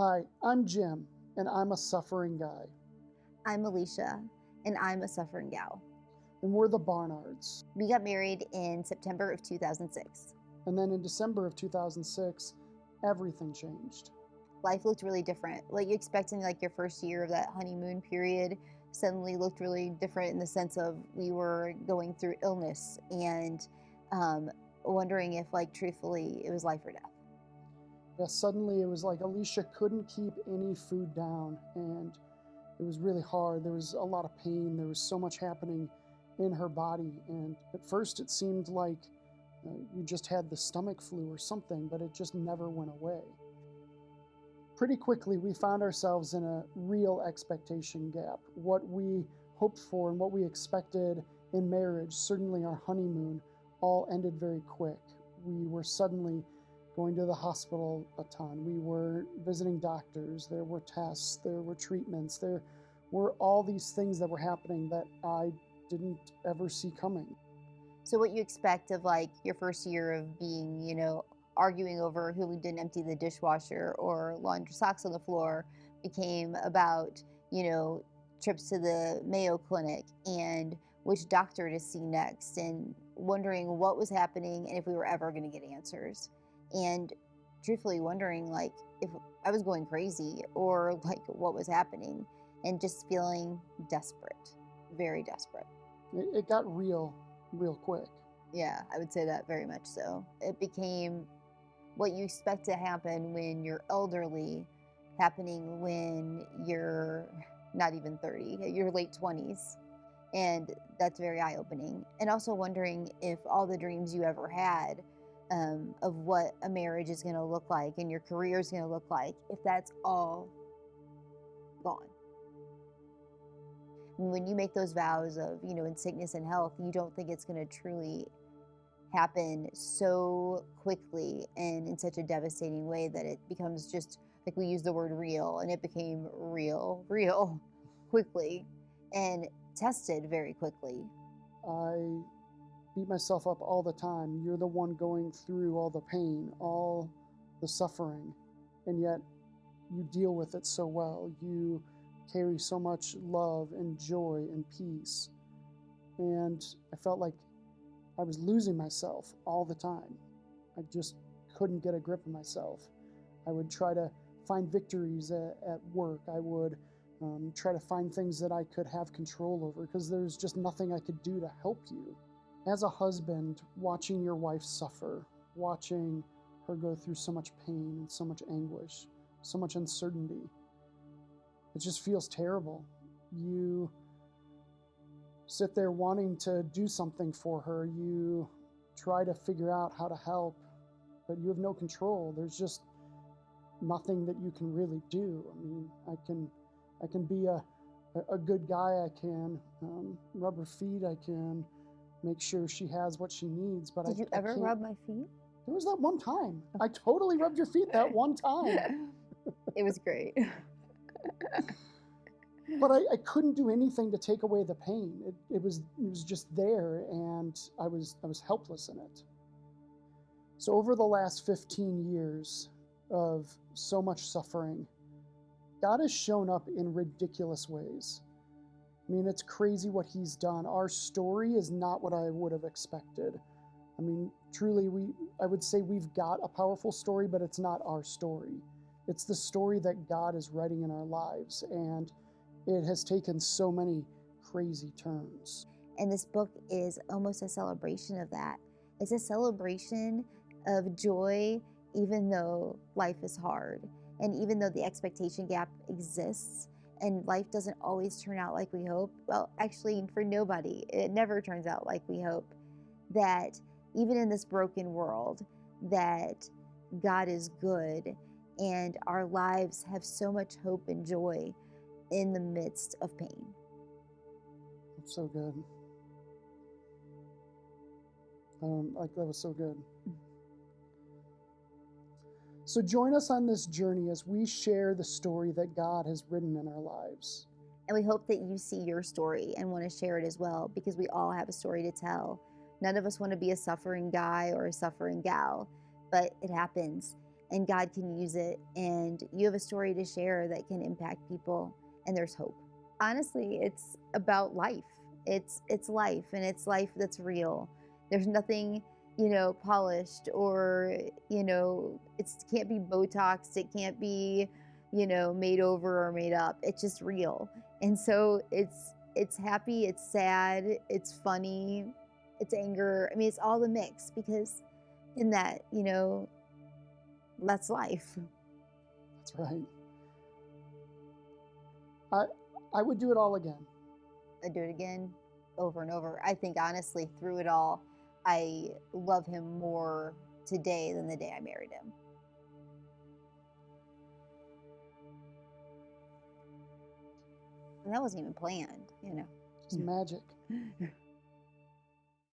Hi, I'm Jim, and I'm a suffering guy. I'm Alisha, and I'm a suffering gal. And we're the Barnards. We got married in September of 2006. And then in December of 2006, everything changed. Life looked really different. What you expect in like your first year of that honeymoon period suddenly looked really different in the sense of we were going through illness and wondering if, like, truthfully, it was life or death. Yeah, suddenly it was like Alicia couldn't keep any food down, and it was really hard. There was a lot of pain. There was so much happening in her body. And at first it seemed like you just had the stomach flu or something, but it just never went away. Pretty quickly, we found ourselves in a real expectation gap. What we hoped for and what we expected in marriage, certainly our honeymoon, all ended very quick. We were suddenly going to the hospital a ton. We were visiting doctors. There were tests. There were treatments. There were all these things that were happening that I didn't ever see coming. So, what you expect of like your first year of being, arguing over who didn't empty the dishwasher or launder socks on the floor became about, trips to the Mayo Clinic and which doctor to see next and wondering what was happening and if we were ever going to get answers. And truthfully wondering like if I was going crazy or like what was happening and just feeling desperate, very desperate. It got real quick. Yeah, I would say that very much so. It became what you expect to happen when you're elderly, happening when you're not even 30, your late 20s. And that's very eye-opening. And also wondering if all the dreams you ever had of what a marriage is going to look like and your career is going to look like, if that's all gone. When you make those vows of, in sickness and health, you don't think it's going to truly happen so quickly and in such a devastating way that it becomes just like we use the word real, and it became real quickly and tested very quickly. I beat myself up all the time. You're the one going through all the pain, all the suffering, and yet you deal with it so well. You carry so much love and joy and peace. And I felt like I was losing myself all the time. I just couldn't get a grip of myself. I would try to find victories at work. I would try to find things that I could have control over because there's just nothing I could do to help you. As a husband, watching your wife suffer, watching her go through so much pain and so much anguish, so much uncertainty, it just feels terrible. You sit there wanting to do something for her. You try to figure out how to help, but you have no control. There's just nothing that you can really do. I mean, I can be a good guy. I can rub her feet. I can make sure she has what she needs. But Did you ever rub my feet? There was that one time. I totally rubbed your feet that one time. It was great. But I couldn't do anything to take away the pain. It was just there, and I was helpless in it. So over the last 15 years of so much suffering, God has shown up in ridiculous ways. I mean, it's crazy what he's done. Our story is not what I would have expected. I mean, truly, I would say we've got a powerful story, but it's not our story. It's the story that God is writing in our lives, and it has taken so many crazy turns. And this book is almost a celebration of that. It's a celebration of joy, even though life is hard. And even though the expectation gap exists and life doesn't always turn out like we hope, well, actually for nobody, it never turns out like we hope, that even in this broken world, that God is good and our lives have so much hope and joy in the midst of pain. That's so good. Like that was so good. So join us on this journey as we share the story that God has written in our lives. And we hope that you see your story and want to share it as well, because we all have a story to tell. None of us want to be a suffering guy or a suffering gal, but it happens. and God can use it, and you have a story to share that can impact people, and there's hope. Honestly, it's about life. It's life, and it's life that's real. There's nothing, polished, or it can't be Botoxed, it can't be, made over or made up. It's just real. And so it's happy, it's sad, it's funny, it's anger. I mean, it's all the mix, because in that, that's life. That's right. I I would do it all again. I'd do it again, over and over. I think honestly, through it all, I love him more today than the day I married him. And that wasn't even planned. Just magic.